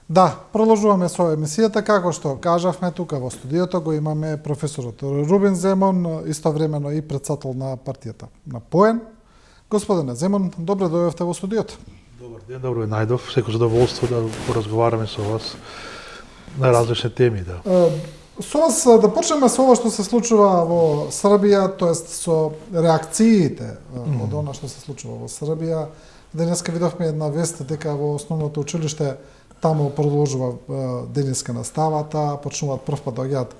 Да, продолжуваме со емисијата, како што кажавме тука во студиото го имаме професорот Рубен Земон, истовремено и претседател на партијата на ПОЕН. Господине Земон, добро дојдовте во студиото. Добар ден, добро е најдов. Секо задоволство да поразговараме со вас на различни теми, да. Со вас да почнеме со ова што се случува во Србија, тоест со реакциите од она што се случува во Србија. Денеска видовме една вест дека во основното училиште таму продолжува денеска наставата, почнуваат првпат доаѓаат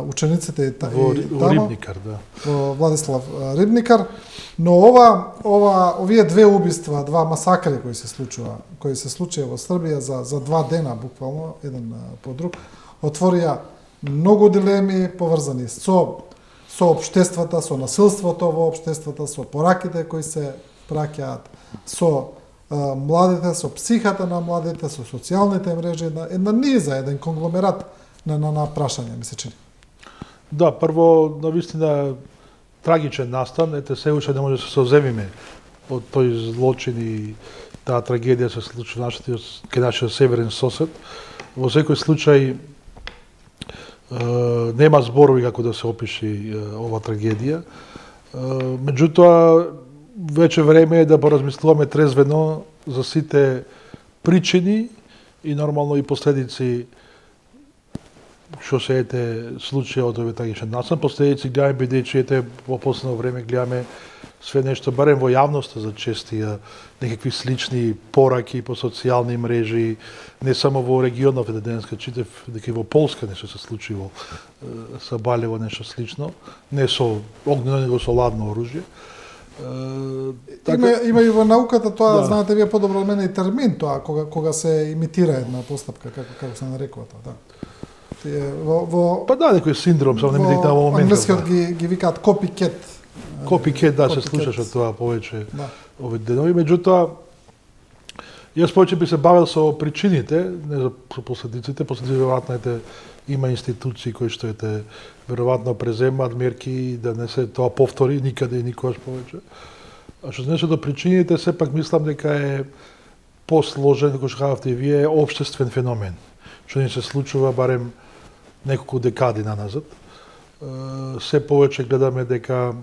учениците во Рибникар, да. Во Владислав Рибникар, но овие две убиства, два масакри кои се случија во Србија за 2 дена буквално еден по друг, отворија многу дилеми поврзани со општествата, со насилството во општествата, со пораките кои се праќаат, со младите, со психата на младите, со социјалните мрежи, една низа, еден конгломерат на прашања, ми се чини. Да, прво, навистина, трагичен настан, ете се уште не може да се соземиме од тој злочин и таа трагедија се случи кај нашиот северен сосед. Во секој случај, нема зборови како да се опиши ова трагедија. Меѓутоа, веќе време е да поразмислуваме трезвено за сите причини и нормално и последици што се случија од овој трагичен настан. Последици гледаме бидејќи во последно време гледаме све нешто барем во јавноста за чести некакви слични пораки по социјални мрежи, не само во регионов, денеска читав дека и во Полска нешто се случило со Балево нешто слично, не со огнено, него со ладно оружје. Има и во науката тоа, да. Знаете вие подобро од мене и термин тоа, кога се имитира една постапка, како се нарекува тоа, да. Па да, некој синдром, само не ми дикна во моментот. Англискиот ги викаат copycat. Copycat, да, се слушаше тоа повеќе овие денови, меѓутоа јас повеќе би се бавил со причините, не за последиците, веројатно има институции кои што веројатно преземаат мерки да не се тоа повтори никаде и никогаш повеќе. А што се отнесе до причините, сепак мислам дека е посложен, како што кажавте и вие, општествен феномен, што ни се случува барем неколку декади наназад. Се повеќе гледаме дека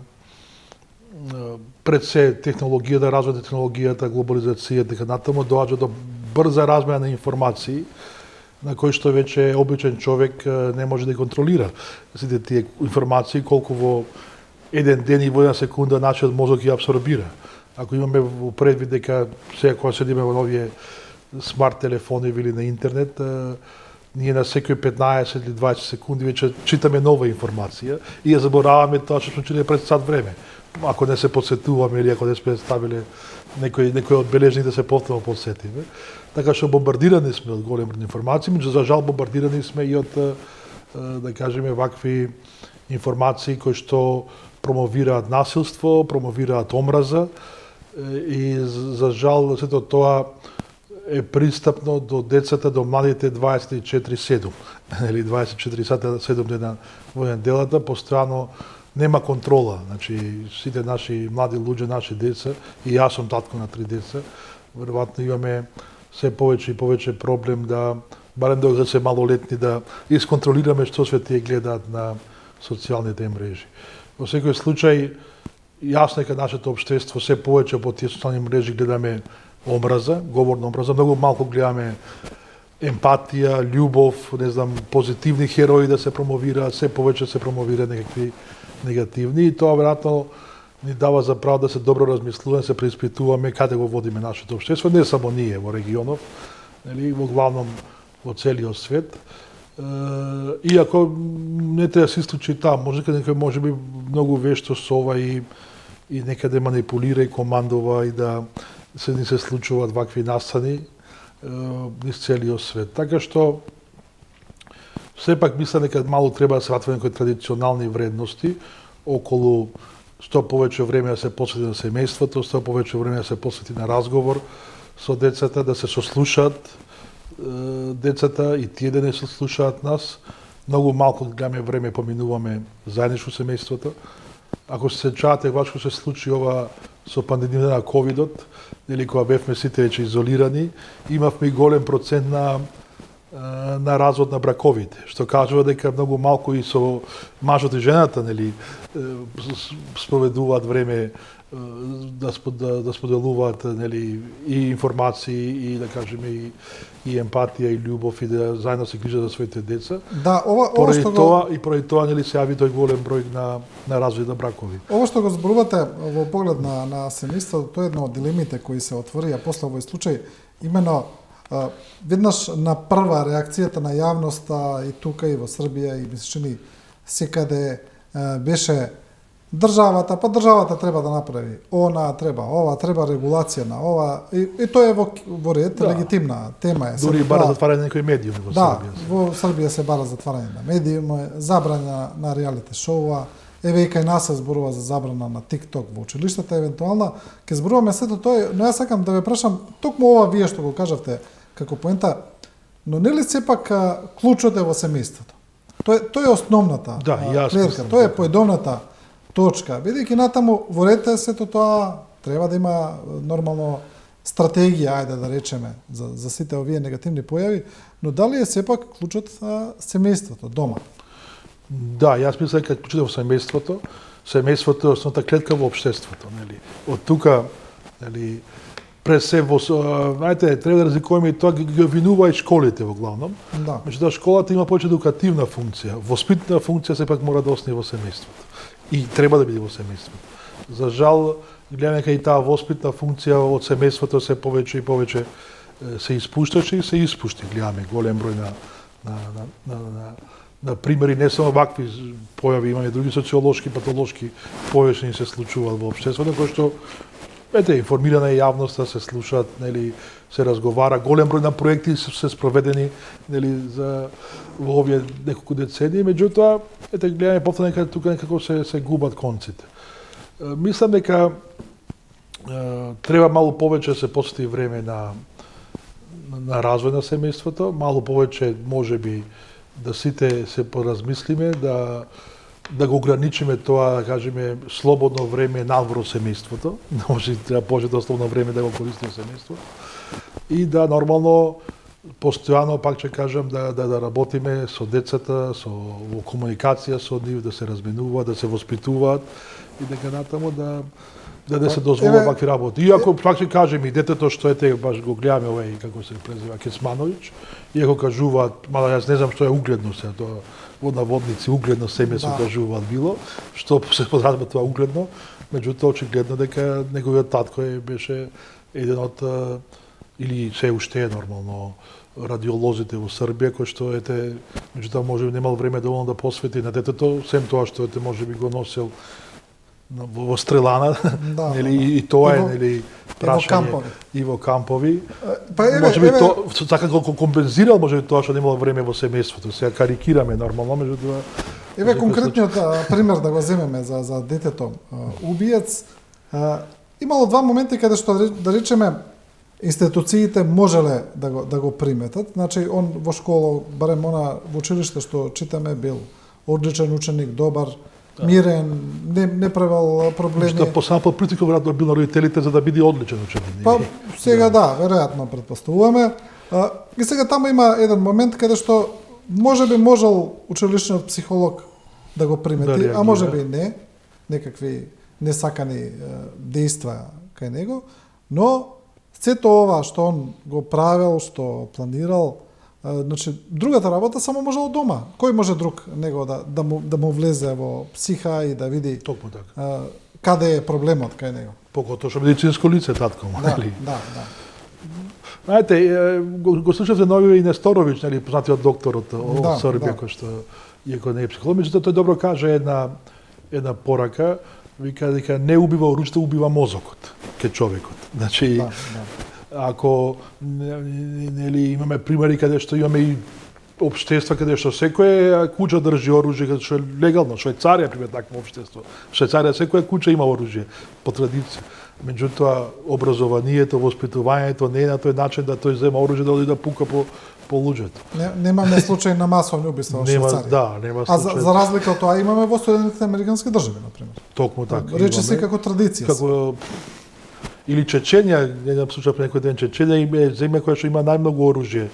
пред се технологијата, развојот на технологијата, глобализацијата, дека натаму доаѓа до брза размена на информации, на кој што веќе обичен човек не може да ги контролира сите тие информации, колку во еден ден и во една секунда нашиот мозок ги абсорбира. Ако имаме во предвид дека сега кога седиме во овие смарт телефони или на интернет, ние на секој 15 или 20 секунди веќе читаме нова информација и ја забораваме тоа што сме читале пред сат време. Ако не се подсетуваме или ако не сме ставиле некој од бележник да се повторно подсетиме. Така што бомбардирани сме од голем брой информации, меѓу за жал бомбардирани сме и од, да кажеме, вакви информации кои што промовираат насилство, промовираат омраза и за жал сето тоа е пристапно до децата, до младите 24/7, или 24/7 дена во неделата, постојано нема контрола. Значи, сите наши млади луѓе, наши деца, и јас сум татко на 3 деца, веројатно имаме се повеќе и повеќе проблем да, барем докато се малолетни, да исконтролираме што све тие гледаат на социјалните мрежи. Во секој случај, јасно дека нашето општество се повеќе по тие социјални мрежи гледаме омраза, говорна омраза, многу малку гледаме емпатија, љубов, не знам, позитивни херои да се промовираат, се повеќе се промовира некакви негативни, и тоа веројатно ни дава за право да се добро размислуваме, се преиспитуваме каде го водиме нашето општество, не само ние во регионов, нели, во главном во целиот свет. Иако не треба да се исклучи таму, некој може би многу вешто со ова и некаде манипулира и командува и да ни се случуваат вакви настани низ целиот свет. Така што сепак мислам дека мало треба да се вратиме некои традиционални вредности околу што повеќе време да се посвети на семејството, што повеќе време да се посвети на разговор со децата, да се сослушаат децата и тие да не сослушаат нас. Многу малку гледаме време поминуваме заедничко семејството. Ако се сеќавате кога се случи ова со пандемијата на ковидот, или кога бевме сите веќе изолирани, имавме и голем процент на на развод на браковите, што кажува дека многу малку и со мажот и жената, нели, спроведуваат време да споделуваат, нели, и информации и да кажеме и емпатија и љубов и да заедно се грижат за своите деца. Да, ова Поради што тоа и поради тоа нели се јави тој голем број на разводи на бракови. Ова што го зборувате во поглед на семејството, тоа е една од дилемите кои се отворија после овој случај, именно веднаш на прва реакцијата на јавноста и тука и во Србија и ми се чини секаде беше државата, па државата треба да направи она, треба ова, треба регулација на ова и тоа е во ред, легитимна тема е. Дури бара затварање на некои медиуми во Србија. Да, во Србија се бара затварање на медиуми, забрана на реалите шоуа, еве и кај нас се зборува за забрана на TikTok во училиштата, евентуално ќе зборуваме сето тоа, но јас сакам да ве прашам токму ова вие што го кажавте како поента, но нели сепак клучот е во семејството? Тоа е основната клетка, тоа е поедовната точка. Бидејќи натаму во ред сето тоа треба да има нормално стратегија, ајде да речеме, за сите овие негативни појави, но дали е сепак клучот семејството, дома? Да, јас мислам дека клучот е во семејството. Семејството е основната клетка во општеството, нели. Од тука, нели, пред се во знаете, треба да разликуваме и тоа ги обвинува и школите во главном. Да. Меѓутоа школата има повеќе едукативна функција, воспитна функција сепак мора да остане во семејството. И треба да биде во семејството. За жал, гледаме дека и таа воспитна функција од семејството се повеќе и повеќе се испушташе и се испушти. Гледаме голем број на примери, не само вакви појави, имаме други социолошки, патолошки појави се случуваат во општеството, кои што информирана е јавноста, се слушаат, нели, се разговара, голем број на проекти се спроведени, нели, за во овие неколку децении, меѓутоа, гледаме повторно дека тука некако се губат конците. Мислам дека треба малку повеќе да се посвети време на развој на семејството, малку повеќе можеби да сите се поразмислиме, да го ограничиме тоа, да кажеме, слободно време надвор од семејството, треба повеќе слободно време да го користиме семејството и да нормално постојано, пак ќе кажам, да работиме со децата, во комуникација со нив, да се разменуваат, да се воспитуваат и дека натаму да не се дозволува вакви работи. Иако, пак ќе кажем, и детето што баш го гледаме овој, како се презива, Кецмановиќ, иако кажуваат, мала јас не знам што е угледно се, тоа во наводници угледно семе се кажуваат било, што се подразбира тоа угледно, меѓутоа очигледно дека неговиот татко беше еден од или се уште е нормално радиолозите во Србија, кој што меѓутоа може би немал време доволно да посвети на детето, сем тоа што може би го носел во стрелана, нели, и тоа е, нели, прашање и во кампови. Може би тоа така го компензирал, може би тоа што немало време во семејството. Сега карикираме нормално, меѓутоа. Еве конкретниот пример да го земеме за детето убиец. Имало два моменти каде што да речеме институциите можеле да го приметат. Значи он во школа, барем она во училиште што читаме, бил одличен ученик, добар, мирен, не правел проблеми. Што по притиков веројатно бил на родителите за да биде одличен ученик. Па сега да, веројатно предпоставуваме. И сега таму има еден момент каде што можеби можел училишниот психолог да го примети, а можеби и не, некакви несакани дејства кај него, но сето ова што он го правел, што планирал, значи другата работа само може од дома. Кој може друг него да му влезе во психа и да види токму така каде е проблемот кај него? Поготоа што медицинско лице татко му, нели? Да. Знаете, го слушавте нови и Несторовиќ, нели, познатиот доктор од Србија, кој што иако не е психолог, меѓутоа тој добро каже една порака, вика дека не убива оружјето, убива мозокот кај човекот. Значи, ако нели имаме примери каде што имаме и општества каде што секоја куќа држи оружје, каде што е легално, Швајцарија пример такво општество. Швајцарија секоја куќа има оружје по традиција. Меѓутоа образованието, воспитувањето не е на тој начин да тој зема оружје да оди да пука по луѓето. Немаме случај на масовни убиства во Швајцарија. Да, нема случај. А за разлика од тоа имаме во Соединетите американски држави, на пример. Токму така. Рече се како традиција. Или Чеченија, еден случај пред некој ден, Чеченија е земја која што има најмногу оружје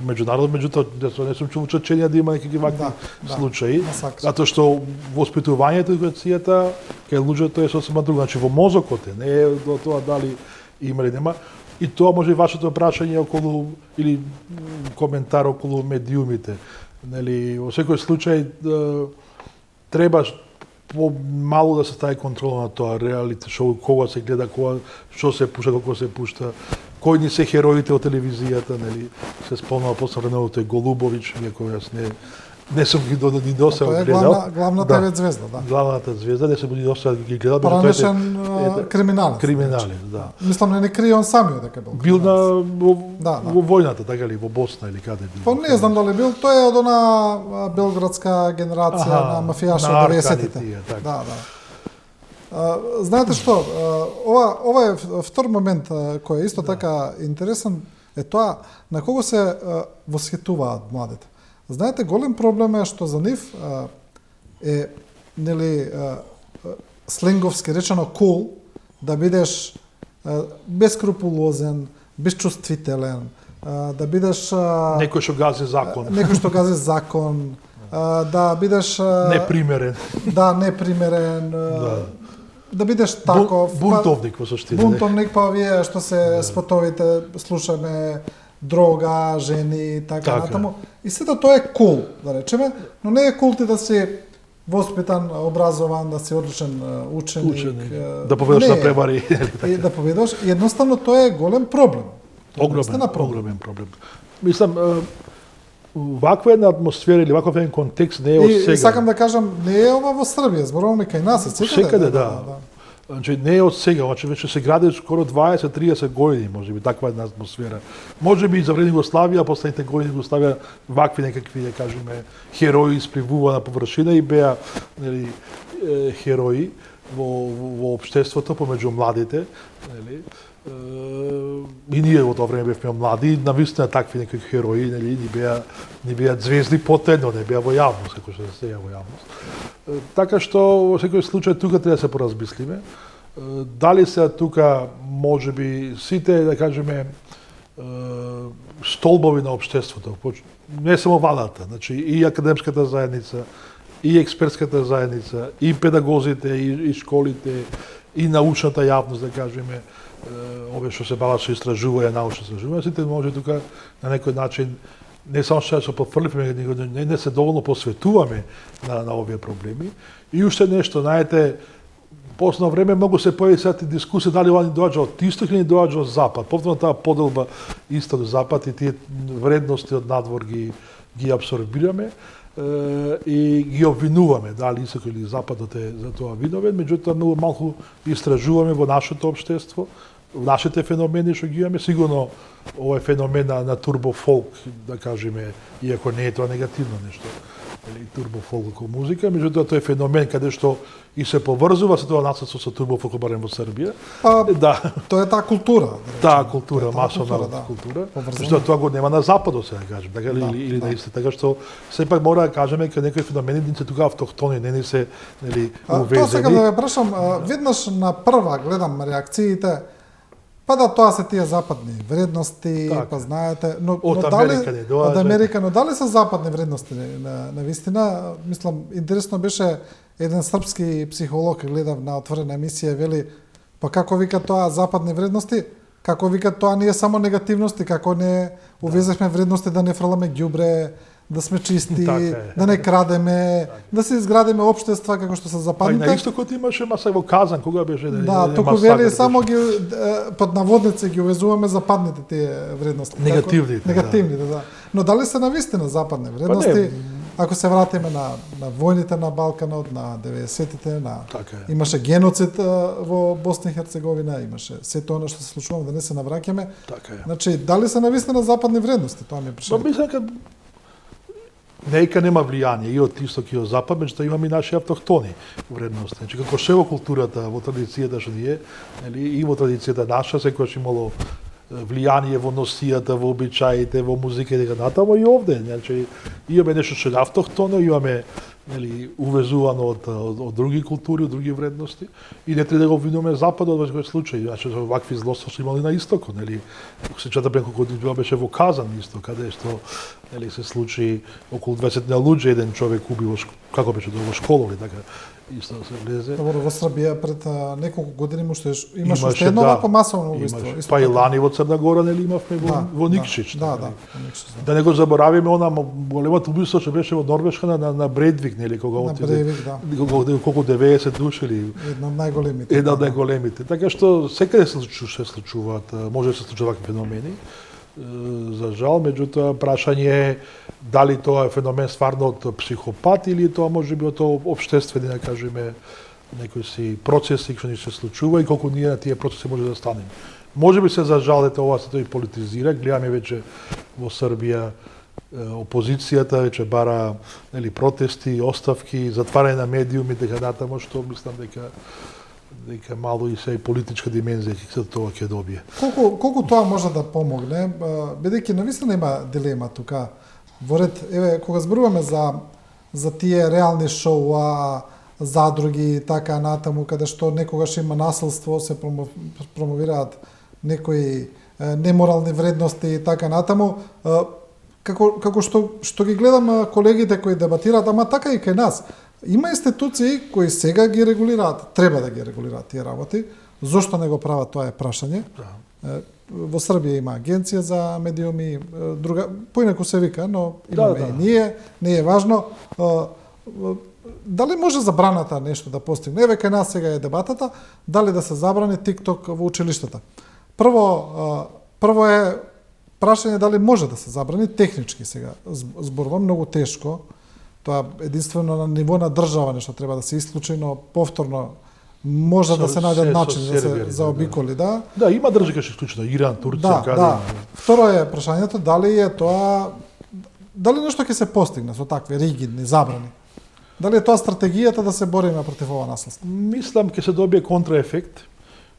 меѓународно, меѓутоа не сум чул Чеченија да има некакви вакви случаи, масакри. затоа што воспитувањето и едукацијата кај луѓето е сосема друго, значи во мозокот е, не е до тоа дали има или нема. И тоа може и вашето прашање околу или коментар околу медиумите. Нели, во секој случај треба помалу да се стави контрола на тоа реалити шоу, кога се гледа, кога што се пушта, колку се пушта, кои ни се хероите од телевизијата, нели, се спомнува после времето тој Голубович, иако јас не сум ги ни досега Тоа е гледал. главната ТВ звезда, да. Главната звезда, не сум ни досега ги гледал. Поранешен криминалец. Криминалец, да. Мислам, не крие он самиот дека бил. Бил на Да, во војната, така ли, во Босна или каде бил? Па не знам дали бил, тој е од она белградска генерација на мафијаши на од Аркани 90-тите. тие, така. Да, да. Знаете што, ова е втор момент кој е исто така интересен, е тоа на кого се восхитуваат младите. Знаете, голем проблем е што за нив е, нели, сленговски речено cool, да бидеш бескрупулозен, безчувствителен, да бидеш Некој што гази закон. некој што гази закон, да бидеш Непримерен. да, непримерен, да бидеш таков, Бунтовник во суштина. бунтовник, па овие што се спотовите слушаме дрога, жени, така Така. натаму. И сето тоа е кул, да речеме, но не е кул ти да си воспитан, образован, да си одличен ученик. Ученик. Да поведаш не на е. превари. И да поведаш, и едноставно тоа е голем проблем. Огромен проблем. Мислам, ваква една атмосфера или ваков еден контекст не е од сега. И сакам да кажам, не е ова во Србија, зборуваме кај нас, е Секаде, да. Значи не е од сега, значи веќе се гради скоро 20-30 години, можеби таква една атмосфера. Можеби и за време Југославија, последните години Југославија вакви некакви, да кажеме, херои испливува на површина и беа, нели, херои во општеството помеѓу младите, нели. И ние во тоа време бевме млади, навистина такви некои херои, нели, ни беа звезди потедно, не беа во јавност, како што се сега во јавност. Така што во секој случај тука треба да се поразмислиме. Дали се тука можеби сите, да кажеме, столбови на општеството, не само владата, значи и академската заедница, и експертската заедница, и педагозите, и школите, и научната јавност, да кажеме, овие што се бават со истражување, научно истражување, сите може тука на некој начин не само што се пофрливме, не се доволно посветуваме на овие проблеми. И уште нешто, знаете, последно време многу се појави сега дискусија дали ова ни доаѓа од исток или ни доаѓа од запад. Повторно таа поделба исток-запад и тие вредности од надвор ги апсорбираме и ги обвинуваме дали исток или западот е за тоа виновен, меѓутоа многу малку истражуваме во нашето општество, нашите феномени што ги имаме, сигурно овој феномен на турбофолк, да кажеме, иако не е тоа негативно нешто, или турбофолк како музика, меѓутоа тој феномен каде што и се поврзува се тоа наследство со турбофолк барем во Србија. Па, Да, тоа е таа култура. таа култура, масовна култура, Поврзана. што тоа го нема на западот, се да кажем, така или на исто, така што сепак мора да кажеме дека некои феномени ни се тука автохтони, не ни се, нели, Тоа сега да увезени. ве прашам, веднаш на прва гледам реакциите, па да тоа се тие западни вредности, Така. па знаете, но Од дали Америка не доаѓа. од Америка, но дали се западни вредности на вистина? Мислам, интересно беше еден српски психолог гледав на отворена емисија, вели, па како вика тоа западни вредности? Како вика тоа не е само негативности, како не увезехме вредности да не фрламе ѓубре, да сме чисти, Така е. да не крадеме, да се изградиме општества како што се Па и западните. на истокот имаше маса во Казан, кога беше Да, туку вели само ги под наводници ги увезуваме западните тие вредности. Негативните, Како, негативните, да. Но дали се навистина западни не. вредности? Ако се вратиме на војните на Балканот, на 90-тите, Така е. имаше геноцид во Босна и Херцеговина, имаше се тоа што се случува, да не се навраќаме. Така е. Значи, дали се навистина западни вредности? Тоа ми е Па прашање. мислам дека нека нема влијание и од исток и од запад, меѓутоа имаме и наши автохтони вредности. Значи како се во културата, во традицијата што ни е, нели, и во традицијата наша, секогаш имало влијание во носијата, во обичаите, во музика и така натаму и овде. Значи, имаме нешто што е автохтоно, имаме увезувано од други култури, од други вредности и не треба да го обвинуваме Западот во овој случај. Значи, вакви злоста што имали на истокот, сеќавате пред колку години беше во Казан исто, каде што се случи околу 20 луѓе, еден човек уби како беше во школа или така. Исто се влезе. Добро, во Србија пред неколку години имаше уште едно вакво масовно убиство. Па и лани во Црна Гора имавме во Никшич. Да. Да не го заборавиме она големото убиство што беше во Норвешка на Бредвик, кога отиде. Колку 90 души или една од најголемите. Една од најголемите. Така што секаде се случуваат, може да се случуваат вакви феномени. За жал, меѓутоа прашање е дали тоа е феномен стварно од психопат или тоа може би од општествени, да кажеме, некои си процеси што ни се случува и колку ние на тие процеси може да станеме. Може би се за жал дека ова се тоа и политизира, гледаме веќе во Србија опозицијата веќе бара протести, оставки, затварање на медиуми дека натаму што мислам дека мало и се и политичка димензија ќе тоа ќе добие. Колку тоа може да помогне, бидејќи навистина има дилема тука. Воред, кога зборуваме за тие реални шоуа, задруги и така натаму, каде што некогаш има насилство, се промовираат некои неморални вредности и така натаму, како што ги гледам колегите кои дебатираат, ама така и кај нас. Има институции кои сега ги регулираат, треба да ги регулираат тие работи. Зошто не го прават, тоа е прашање. Во Србија има агенција за медиуми, друга, поинаку се вика, но имаме и ние, не е важно. Дали може забраната нешто да постигне? Еве кај нас сега е дебатата, дали да се забрани TikTok во училиштата. Прво е прашање дали може да се забрани технички сега. Зборувам многу тешко. Тоа единствено на ниво на држава нешто треба да се исклучи, но повторно може да се најдат начини да се заобиколи, да. Да, има држави кои се исклучено, Иран, Турција, да. Второ е прашањето дали е тоа дали нешто ќе се постигне со такви ригидни забрани. Дали е тоа стратегијата да се бориме против ова насилство? Мислам ќе се добие контраефект,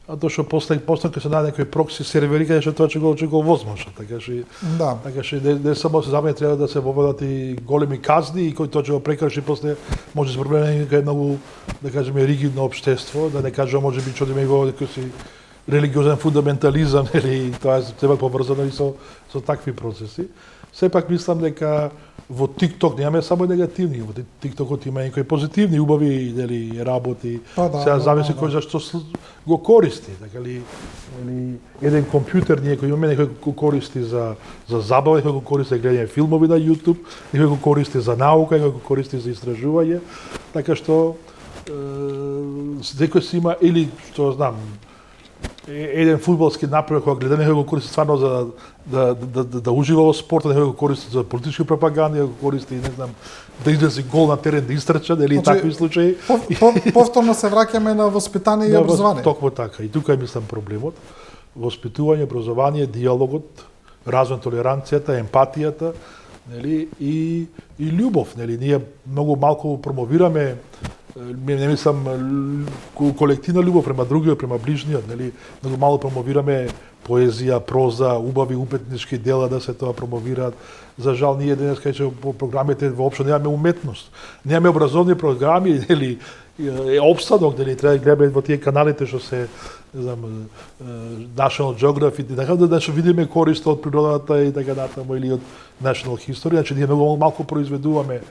а тоа што после ќе се најде некои прокси сервери каде што тоа ќе го возможно, така што не само се забрани, треба да се воведат и големи казни и кој тоа ќе го прекрши после може се проблеми кај многу, да кажеме, ригидно општество, да не кажам може би чудиме го некој си религиозен фундаментализам или тоа треба поврзано и со такви процеси. Сепак мислам дека во TikTok немаме само негативни, во TikTokот има некои позитивни, убави работи. Сега зависи кој зашто го користи, така ли еден компјутер некој имаме некој го користи за забава, некој го користи за гледање филмови на YouTube, некој го користи за наука, некој го користи за истражување, така што секој си има или што знам еден фудбалски напредок кога гледаме некој го користи стварно за да ужива во спорта, некој го користи за политички пропаганди, некој го користи, не знам, да излезе гол на терен да истрча, или такви случаи. Повторно се враќаме на воспитание и образование. Токму така. И тука е мислам проблемот. Воспитување, образование, диалогот, развој толеранцијата, емпатијата, и љубов, ние многу малку промовираме не мислам колективна љубов према другиот, према ближниот, многу мало промовираме поезија, проза, убави уметнички дела да се тоа промовираат. За жал ние денес кај по програмите воопшто немаме уметност. Немаме образовни програми или опстанок, треба да гледаме во тие каналите што се, не знам, National Geographic, така да видиме корист од природата и така натаму или од National History, значи ние многу малку произведуваме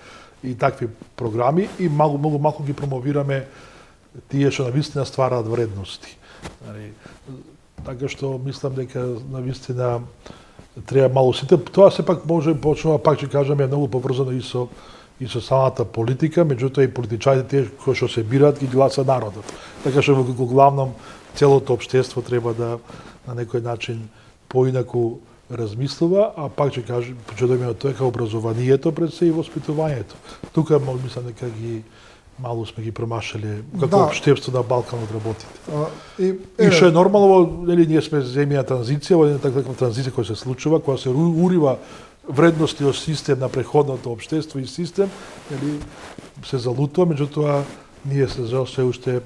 и такви програми и многу малку ги промовираме тие што навистина ствараат вредности. Така што мислам дека навистина треба малку сите. Тоа сепак може почнува, пак ќе кажеме, многу поврзано и со самата политика, меѓутоа и политичарите тие кои што се бираат ги гласа народот. Така што во главном целото општество треба да на некој начин поинаку размислува, а пак ќе кажем, почитаме од тоа образованието пред се и воспитувањето. Тука мислам дека малку сме ги промашале како општество на Балканот работите. И што е нормално, ние сме земја транзиција, во една таква транзиција која се случува, која се урива вредности од систем на преходното општество и систем, се залутува, меѓутоа ние се уште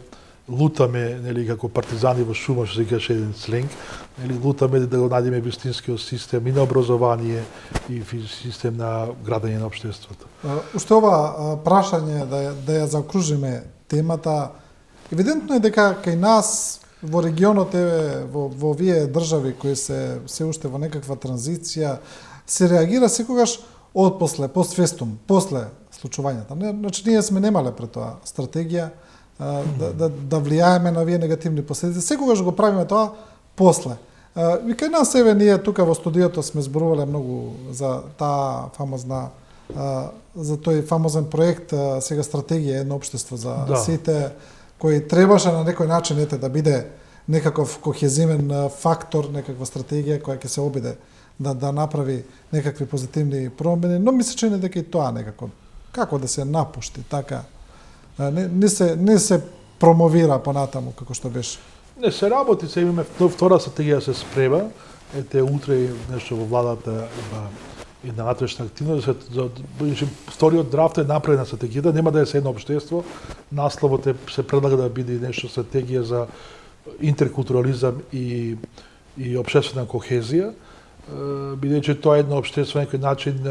лутаме, нели, како партизани во шума, што се каже еден сленг, нели, лутаме да го најдеме вистинскиот систем и на образование и систем на градење на општеството. Уште ова прашање да ја заокружиме темата, евидентно е дека кај нас во регионот во овие држави кои се уште во некаква транзиција се реагира секогаш отпосле, постфестум, после случувањата. Значи ние сме немале пред тоа стратегија да влијаеме на овие негативни последици. Секогаш го правиме тоа после. И кај нас ние тука во студиото сме зборувале многу за таа фамозна за тој фамозен проект сега стратегија едно општество за сите кој требаше на некој начин да биде некаков кохезивен фактор, некаква стратегија која ќе се обиде да направи некакви позитивни промени, но ми се чини дека и тоа некако како да се напушти така не се промовира понатаму како што беше. Не се работи, се имаме втора стратегија се спрема, утре нешто во владата има една натрешна активност, вториот драфт е направен на стратегијата, нема да е се едно општество, насловот се предлага да биде нешто стратегија за интеркултурализам и општествена кохезија, бидејќи тоа е едно општество на некој начин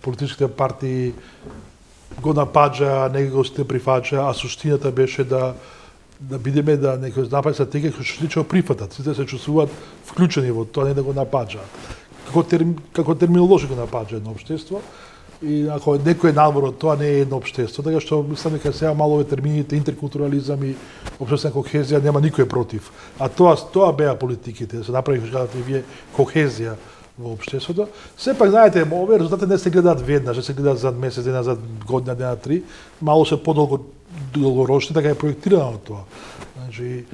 политичките партии го напаѓа, не го се прифаќа, а суштината беше да бидеме да некој направи стратегија која што лично прифатат, сите се чувствуваат вклучени во тоа, не да го напаѓаат. Како терминолошки го напаѓа едно општество, и ако некој надвор од тоа не е едно општество, така што мислам дека сега мало овие термините интеркултурализам и општествена кохезија нема никој против. А тоа беа политиките, да се направи вие кохезија во општеството. Сепак знаете, овие резултати не се гледаат веднаш, се гледаат за месец дена, за година дена, 3, мало се подолгорочни, така е проектирано тоа. Значи,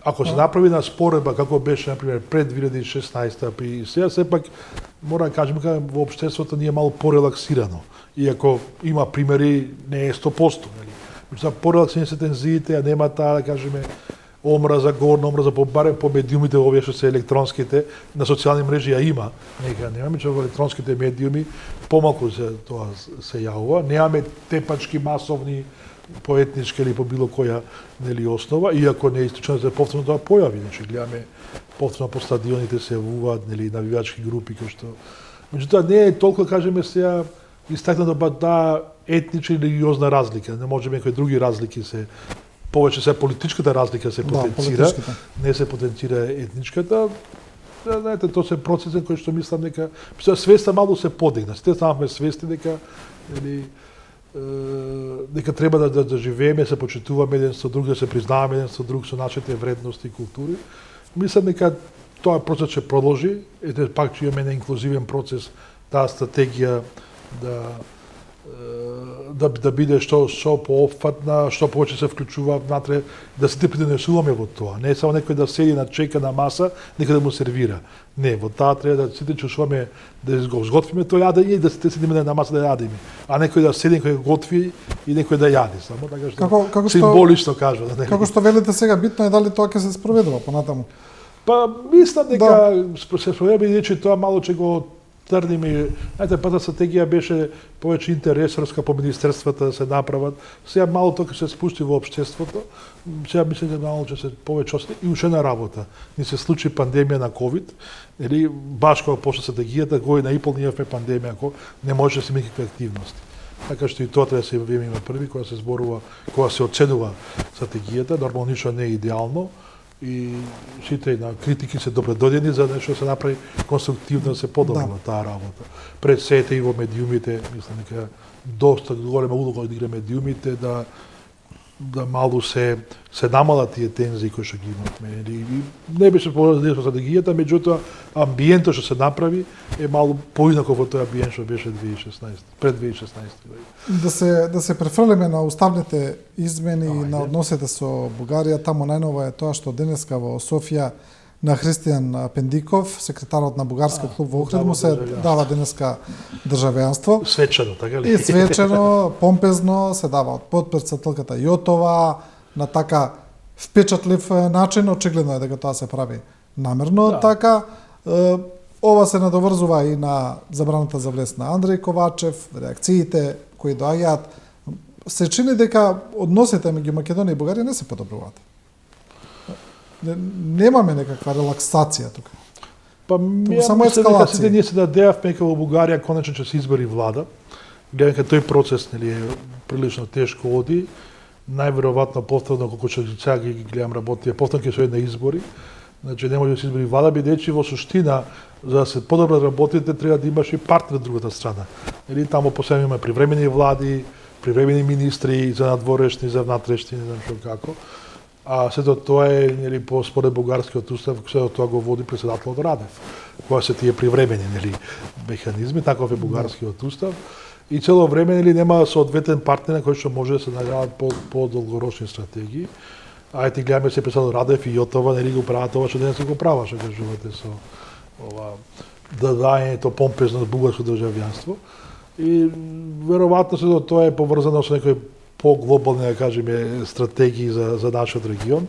ако се направи на споредба како беше например пред 2016 при сега, сепак мора да кажеме дека во општеството ни е малку порелаксирано. Иако има примери, не е 100%, нели. Меѓутоа порелаксирани се тензиите, а нема таа да кажеме омраза горна, омраза барем по медиумите овие што се електронските, на социјални мрежи ја има, нека нема, меѓутоа во електронските медиуми помалку тоа се јавува, немаме тепачки масовни по етничка или по било која нели основа, иако не е исклучено да се повторно тоа појави, значи гледаме повторно по стадионите се јавуваат нели навивачки групи кои што меѓутоа не е толку кажеме сега истакнато таа етничка или религиозна разлика, не можеме некои други разлики се повеќе се политичката разлика се потенцира, не се потенцира етничката. Знаете, тоа се процеси кои што мислам дека свеста малку се подигна. Сите станавме свести дека дека треба да живееме, се почитуваме еден со друг, да се признаваме еден со друг со нашите вредности и култури. Мислам дека тоа процес ќе продолжи, пак ќе имаме еден инклузивен процес, таа стратегија да биде што поопфатна, што повеќе се вклучува внатре, да сите придонесуваме во тоа. Не е само некој да седи на чека на маса, некој да му сервира. Не, во таа треба да сите чувствуваме да го изготвиме тоа јадење и да сите седиме на маса да јадиме. А некој да седи, некој готви и некој да јади. Само така што символично кажува. Како што велите сега, битно е дали тоа ќе се спроведува понатаму. Па мислам дека се спроведува бидејќи тоа мало че го тврдиме, знаете, пата стратегија беше повеќе интересорска по министерствата да се направат. Сега мало тоа се спусти во општеството. Сега мислам дека мало ќе се повеќе осети и уште на работа. Ни се случи пандемија на ковид, или баш кога почна стратегијата, година и пол ние имавме пандемија, ако не може да се никакви активности. Така што и тоа треба да се има први кога се зборува, кога се оценува стратегијата, нормално ништо не е идеално. И сите на критики се добредодени за нешто се направи конструктивно да се подобри таа работа. Пред сете и во медиумите, мислам дека доста голема улога игра медиумите да малку се намалат тие тензии кои што ги имавме. Не беше поразделено со стратегијата, меѓутоа амбиентот што се направи е малку поинаков од тој амбиент што беше 2016, пред 2016. Да се префрлиме на уставните измени и на односите со Бугарија, таму најнова е тоа што денеска во Софија на Христијан Пендиков, секретарот на бугарскиот клуб во Охрид, му се дава денеска државјанство. Свечено, така ли? И свечено, помпезно се дава од подпредседателката Јотова на така впечатлив начин, очигледно е дека тоа се прави намерно така. Ова се надоврзува и на забраната за влез на Андреј Ковачев, реакциите кои доаѓаат. Се чини дека односите меѓу Македонија и Бугарија не се подобруваат. немаме некаква релаксација тука. Па само мислам дека ескалација. сите ние се надевавме дека во Бугарија конечно ќе се избори влада. Гледам дека тој процес нели е прилично тешко оди. Најверојатно повторно колку што сега ги гледам работи, повторно ќе се оди на избори. Значи не може да се избори влада, бидејќи во суштина за да се подобро работите треба да имаш и партнер од другата страна. Или таму посебно има привремени влади, привремени министри за надворешни, за внатрешни, не знам што како. А сето тоа е нели по според бугарскиот устав, сето тоа го води претседателот Радев. Кога се тие привремени нели механизми, таков е бугарскиот устав. И цело време нели нема соодветен партнер кој што може да се најават по долгорочни стратегии. А ти гледаме се писало Радев и Јотова, нели го прават ова што денес го прават, што кажувате со ова дадањето помпезно на бугарско државјанство. И веројатно се тоа е поврзано со некој поглобални, да кажеме, стратегии за нашиот регион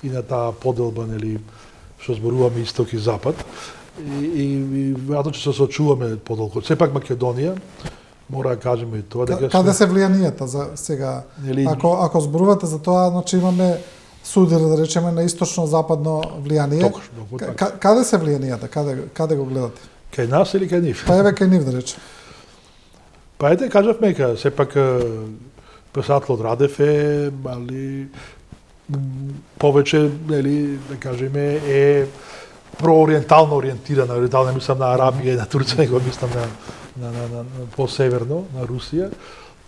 и на таа поделба нели што зборуваме исток и запад. И веројатно ќе се сочуваме подолго. Сепак Македонија мора да кажеме и тоа дека Каде се влијанијата за сега? Нели- Ако зборувате за тоа, значи имаме судир, да речеме, на источно-западно влијание. Токму, така. Каде се влијанијата? Каде го гледате? кај нас или кај нив? Па еве кај нив, да речеме. Па ете кажавме дека сепак писателот Радев е повеќе нели да кажеме е проориентално ориентирана, ориентално мислам на Арабија и на Турција, него мислам на посеверно, на Русија.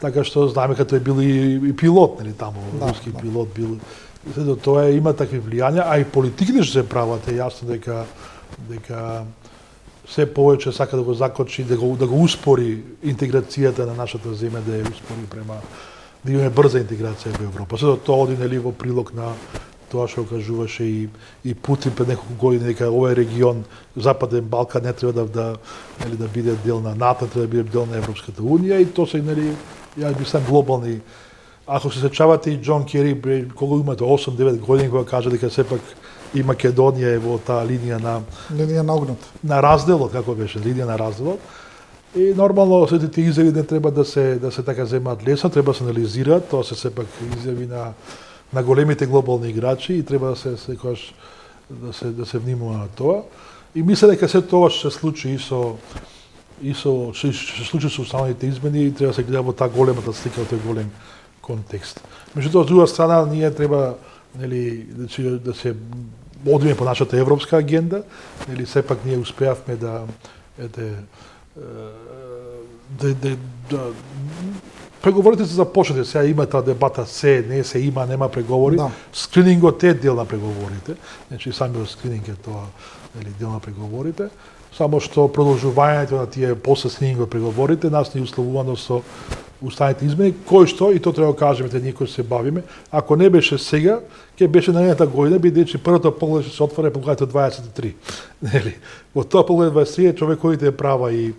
Така што знаеме дека тој бил и пилот, нели таму, руски пилот бил. Сето тоа има такви влијања, а и политиките што се прават е јасно дека се повеќе сака да го закочи, да го успори интеграцијата на нашата земја, да ја успори према да имаме брза интеграција во Европа. Сето тоа оди нели во прилог на тоа што кажуваше и Путин пред неколку години дека овој регион Западен Балкан не треба да нели да биде дел на НАТО, треба да биде дел на Европската унија и тоа се нели ја би сам глобални. Ако се сеќавате и Џон Кери кога имате 8-9 години кога кажа дека сепак и Македонија е во таа линија на огнот. на разделот, како беше, линија на разделот. И нормално сите тие изјави не треба да се така земаат лесно, треба да се анализираат, тоа се сепак изјави на големите глобални играчи и треба да се секогаш да се внимава на тоа. И мисля дека се тоа што се случи и што се случи со останалите измени и треба да се гледа во таа големата слика, во тој голем контекст. Меѓутоа, од друга страна, ние треба нели да се одиме по нашата европска агенда, нели сепак ние успеавме да преговорите се започнати, сега има таа дебата не се има, нема преговори. Да. Скринингот е дел на преговорите, значи самиот скрининг е тоа нели дел на преговорите. Само што продолжувањето на тие после скринингот преговорите нас не условувано со уставните измени, кој што, и тоа треба да кажеме, ние кои се бавиме, ако не беше сега, ќе беше наредната година, бидејќи првото поглед ќе се отвори погледот 23. Нели? Во тоа поглед 23 е човековите права и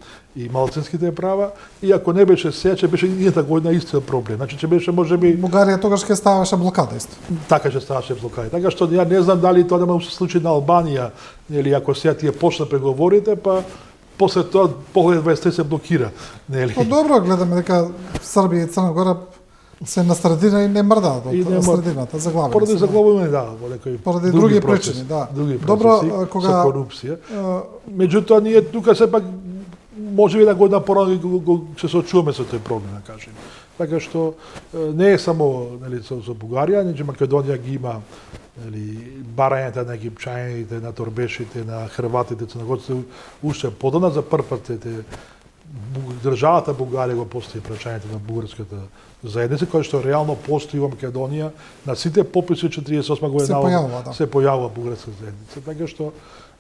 малцинските права, и ако не беше сега, ќе беше наредната година истиот проблем. Значи ќе беше можеби Бугарија тогаш ќе ставаше блокада исто. така ќе ставаше блокада. Така што ја не знам дали тоа нема се случи на Албанија, нели ако сега тие почна преговорите, па после тоа поглед 23 се блокира, нели? Па добро, гледаме дека Србија и Црна Гора се на средина и не мрдаат И од нема- средината, заглавени. Поради се. заглавување, да, во некои Поради други причини, да. Други Добро, процеси, кога- со корупција. А, Меѓутоа ние тука сепак можеби една година порано го се соочуваме со тој проблем, да кажем. Така што не е само нели со Бугарија, нејќи Македонија ги има нели барањата на египчаните, на торбешите, на хрватите, црногорците уште подона за прв пат државата Бугарија го постои прашањето на бугарската заедница, која што реално постои во Македонија на сите пописи 48 година Се појавува, да. се појавува бугарска заедница. Така што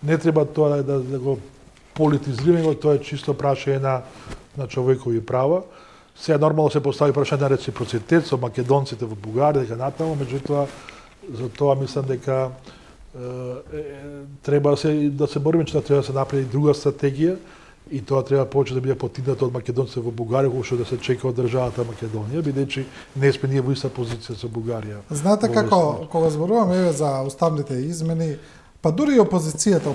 не треба тоа да го политизираме, тоа е чисто прашање на човекови права. Сега нормално се постави прашање на реципроцитет со македонците во Бугарија, дека натаму, меѓутоа за тоа мислам дека треба да се бориме, че треба да се направи друга стратегија и тоа треба повеќе да биде поттикнато од македонците во Бугарија, што да се чека од државата Македонија, бидејќи не сме ние во иста позиција со Бугарија. Знаете во како, овој кога зборуваме еве за уставните измени, па дури и опозицијата,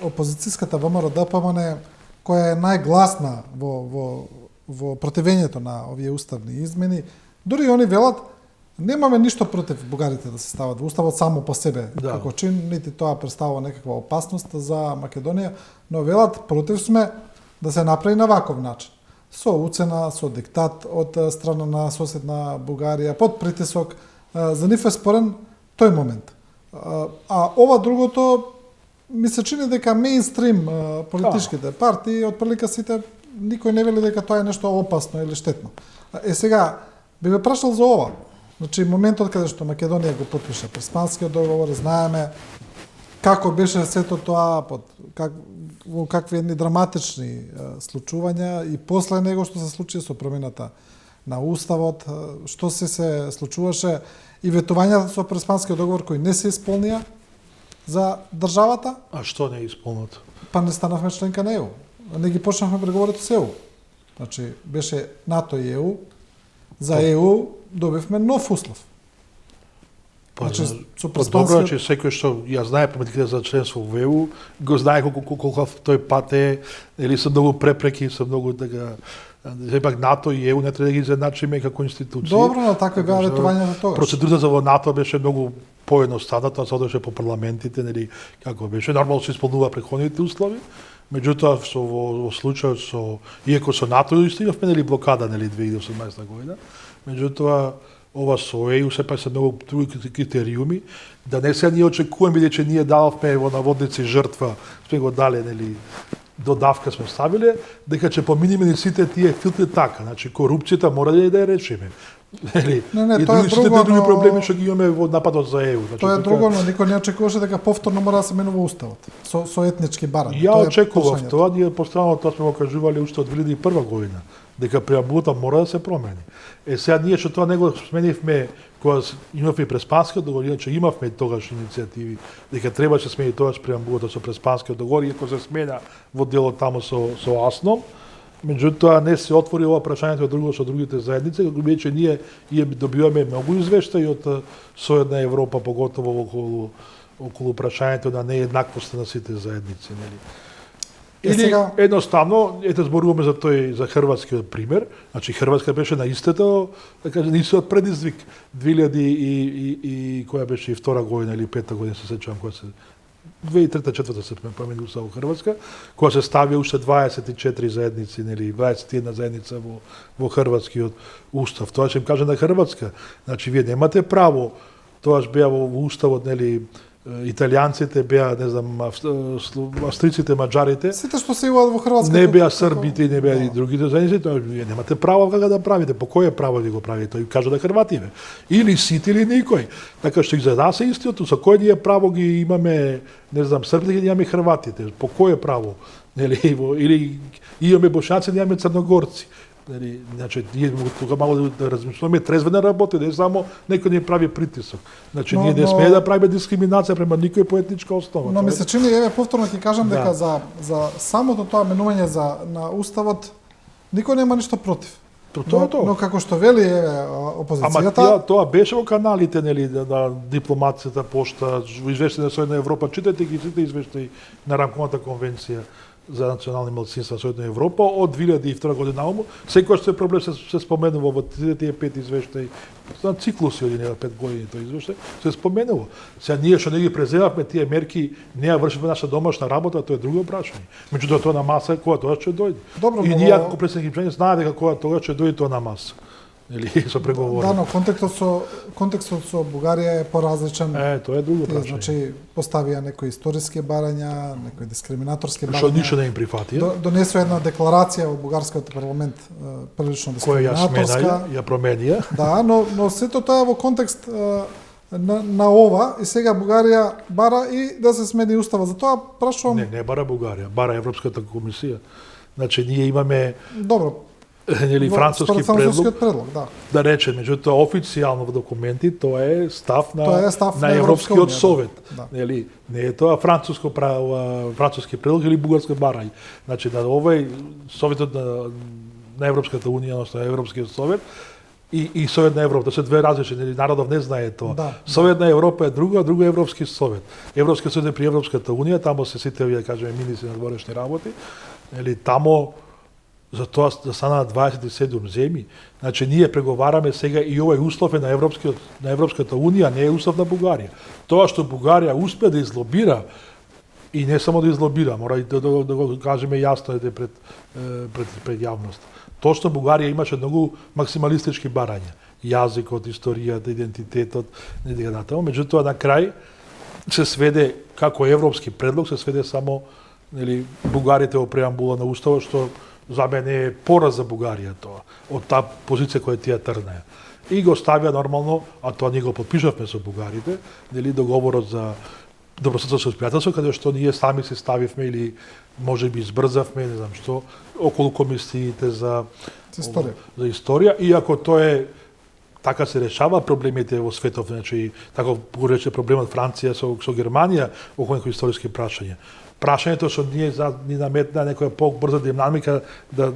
опозицијската ВМРО ДПМН, која е најгласна во противењето на овие уставни измени, дури и они велат Немаме ништо против бугарите да се стават во уставот само по себе Да. како чин, нити тоа представува некаква опасност за Македонија, но велат против сме да се направи на ваков начин. Со уцена, со диктат од страна на соседна Бугарија, под притисок, за нив е спорен тој момент. А ова другото ми се чини дека меинстрим политичките партии, од прилика сите, никој не вели дека тоа е нешто опасно или штетно. Сега, би ве прашал за ова. Значи, моментот каде што Македонија го потпиша Преспанскиот договор, знаеме како беше сето тоа, во какви едни драматични случувања и после него што се случи со промената на уставот, што се случуваше и ветувањата со Преспанскиот договор кои не се исполнија за државата. А што не е исполнато? Па не станавме членка на ЕУ. Не ги почнавме преговорите со ЕУ. Значи, беше НАТО и ЕУ. За ЕУ добивме нов услов. Па, Значи, со добро, Преспанскиот... че секој што ја знае паметките за членство во ЕУ, го знае колку тој пат е, или се многу препреки, се многу така. Сепак НАТО и ЕУ не треба да ги изедначиме како институции. Добро, но такви беа ветувањата тогаш. Процедурата за во НАТО беше многу поедноставна, тоа се одеше по парламентите, нели, како беше. Нормално се исполнува претходните услови, меѓутоа во случајот со иако со НАТО истигавме нели блокада нели 2018 година, меѓутоа ова со ЕУ сепак се многу други критериуми, да не се ние очекуваме бидејќи ние дававме во наводници жртва, сме го дале нели додавка сме ставиле, дека ќе поминиме ни сите тие филтри така, значи корупцијата мора да ја решиме. Нели? Не, и тоа е друго, други но- проблеми што ги имаме во нападот за ЕУ. Значи, Тоа е тука- друго, но никој не очекуваше дека повторно мора да се менува уставот со етнички барања. Ја Тоа е очекував прашањето. тоа, ние постојано тоа сме го кажувале уште од 2001 година, дека преамбулата мора да се промени. Сега ние што тоа не го сменивме кога имавме Преспанскиот договор, иначе имавме тогаш иницијативи дека требаше да смени тогаш преамбулата со Преспанскиот договор, иако се смена во делот таму со АСНОМ, меѓутоа не се отвори ова прашањето друго со другите заедници, како вече ние добиваме многу извештаи од Соедна Европа, поготово околу прашањето на нееднаквоста на сите заедници, нели? Или сега- едноставно, ете зборуваме за тој за хрватскиот пример, значи Хрватска беше на истото, да кажем, истиот предизвик 2000 и која беше и втора година или пета година се сеќавам кога се 2003-2004 се промени устав во Хрватска, кога се ставија уште 24 заедници, нели 21 заедница во хрватскиот устав. Тоа ќе им каже на Хрватска. Значи вие немате право, тоаш беа во уставот, нели италијанците беа, не знам, австриците, маџарите, Сите што се играат во Хрватска не беа како- србите и не беа и другите заедници, тоа вие немате право како да правите, по кое право да го правите, тој кажа да Хрвативе. Или сите или никој. Така што и за нас е истиот, со кој ние право ги имаме, не знам, србите ги имаме Хрватите, по кое право? Нели, или имаме бошаци, имаме црногорци. Нели, значи, ние тука малку да размислуваме трезвена работа, не само некој ни прави притисок. Значи, ние не смее да правиме дискриминација према никој по етничка основа. Но ми се чини, еве повторно ќе кажам Да. дека за самото тоа менување на уставот никој нема ништо против. Тоа е тоа. Но како што вели еве Ама опозицијата, тоа беше во каналите, нели, на дипломацијата, пошта, во извештаи на Соедна Европа, читате ги сите извештаи на рамковата конвенција за национални малцинства Соедна Европа од 2002 година наому, секојаш се проблем се споменува во тие 5 извештаи, на циклуси од 5 години тој извештај, се споменува. Сега ние што не ги преземавме тие мерки, не ја вршиме наша домашна работа, тоа е друго прашање. Меѓутоа тоа на маса кога тоа ќе дојде. Добро, и но ние во- како претседник Ипчани знае дека кога тоа ќе дојде тоа на маса. Или со преговори. да, но контекстот со Бугарија е поразличен. Тоа е друго Тие, прашање. значи поставија некои историски барања, некои дискриминаторски Што барања. ништо не им прифатија. Донесува една декларација во бугарскиот парламент прилично Која ја дискриминаторска. сменаја, ја променија. Да, но сето тоа е во контекст на ова и сега Бугарија бара и да се смени устава. Затоа прашувам, Не бара Бугарија, бара Европската комисија. Значи ние имаме добро, нели француски според предлог, францускиот предлог, да. да речем, меѓутоа официјално во документи тоа е став Тоа е став на на Европска Европскиот унија, совет. да. Нели, не е тоа француски предлог или бугарска барање. Значи на овој советот на Европската унија, односно Европскиот совет и Совет на Европа, тоа се две различни, нели народов не знае тоа. Да. Совет на Европа е друго, а друго е Европски совет. Европскиот совет е при Европската унија, таму се сите овие, да кажеме, министри на дворешни работи. Нели таму за тоа да станаа 27 земји. Значи ние преговараме сега и овој услов е на Европската унија, не е услов на Бугарија. Тоа што Бугарија успе да излобира и не само да излобира, мора и да го кажеме јасно пред јавност. Тоа што Бугарија имаше многу максималистички барања, јазикот, историјата, идентитетот, и така натаму, меѓутоа на крај се сведе како европски предлог, се сведе само Бугарите во преамбула на уставот, што за мене е пораз за Бугарија тоа, од таа позиција која тие трнеа. И го ставија нормално, а тоа ние го подпишавме со бугарите, договорот за добрососедско пријателство, каде што ние сами се ставивме или може би избрзавме, не знам што, околу комисиите за историја, иако тоа е така се решава проблемите во светот, значи така го рече проблемот Франција со Германија околу некои историски прашања. Прашањето што ни наметна некоја побрза динамика да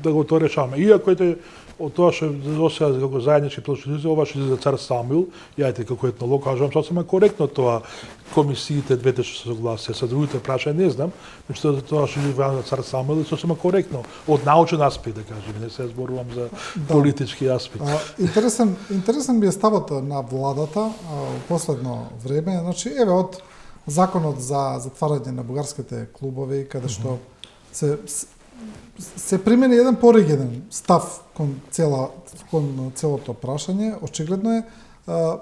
го тоа решаваме. Иако од тоа што досега како заеднички плошници, ова што за цар Самуил, јајте како етнолог кажам сосема коректно тоа, комисиите двете што се согласија, со другите прашања не знам, меѓутоа тоа што за цар Самуил е сосема коректно, од научен аспект да кажеме, не се зборувам за политички аспект. Интересен би е ставот на владата во последно време, значи еве од законот за затварање на бугарските клубови, каде што се примени еден поригиден став кон целото прашање. Очигледно е,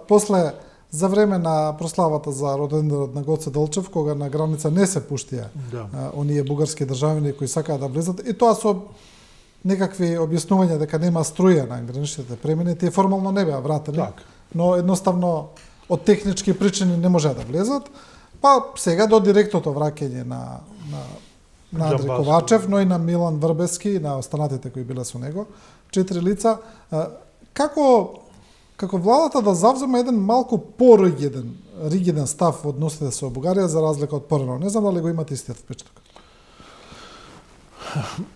после за време на прославата за роденденот на Гоце Делчев, кога на граница не се пуштија оние бугарски државјани кои сакаат да влезат, и тоа со некакви објаснувања дека нема струја на граничните премини, тие формално не беа вратени, но едноставно од технички причини не можеа да влезат. Па сега до директното враќање на Андри Ковачев, но и на Милан Врбески и на останатите кои биле со него, 4 лица. Како владата да завземе еден малку поригиден став во односите со Бугарија за разлика од порано. Не знам дали го имате истиот впечаток.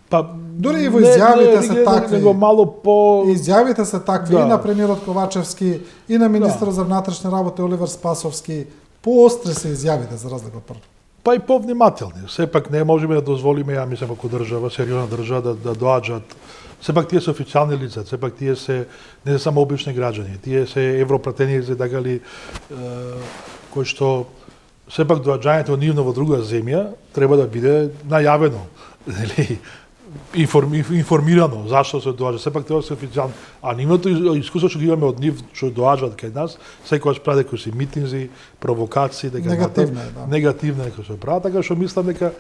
Па дури и во изјавите се такви. Него мало по изјавите се такви и на премиерот Ковачевски и на министерот за внатрешни работи Оливер Спасовски. Поостри се изјавите за разлика од порано. Па и повнимателни. Сепак не можеме да дозволиме, ја мислам, како држава, сериозна држава, да доаѓаат. Сепак тие се официјални лица, сепак тие се не се само обични граѓани, тие се европратеници, така ли, кои што сепак доаѓањето нивно во друга земја треба да биде најавено, нели, информирано зашто се доаѓа. Сепак тоа се официјално, а нивното искуство што ги имаме од нив што доаѓаат кај нас, секогаш прават некои си митинзи, провокации, дека негативно дека се прават, така што мислам дека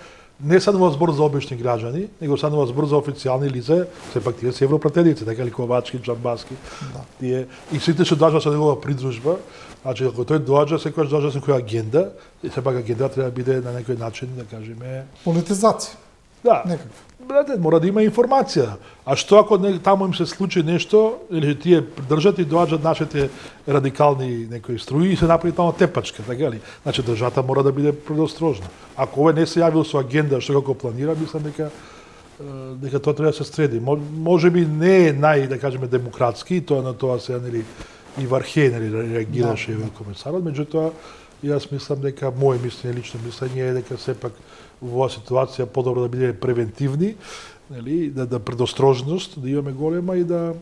не станува збор за обични граѓани, него станува збор за официјални лица, сепак тие се европратеници, така ли Ковачки, Джамбаски. Тие и сите што доаѓаат со негова придружба, значи ако тој доаѓа, секогаш доаѓа со некоја агенда, и сепак агенда треба да биде на некој начин, да кажеме, политизација. Да. Брате, мора да има информација. А што ако таму им се случи нешто, или тие држат и доаѓаат нашите радикални некои струи и се направи таму тепачка, така ли? Значи држата мора да биде предострожна. Ако овој не се јавил со агенда што како планира, мислам дека тоа треба да се среди. Може би не е да кажеме демократски, тоа на тоа се нели и Вархеј реагираше комесарот, меѓутоа јас мислам дека моје мислење, лично мислење е дека сепак во оваа ситуација подобро да биде превентивни, нели, да предострожност да имаме голема и да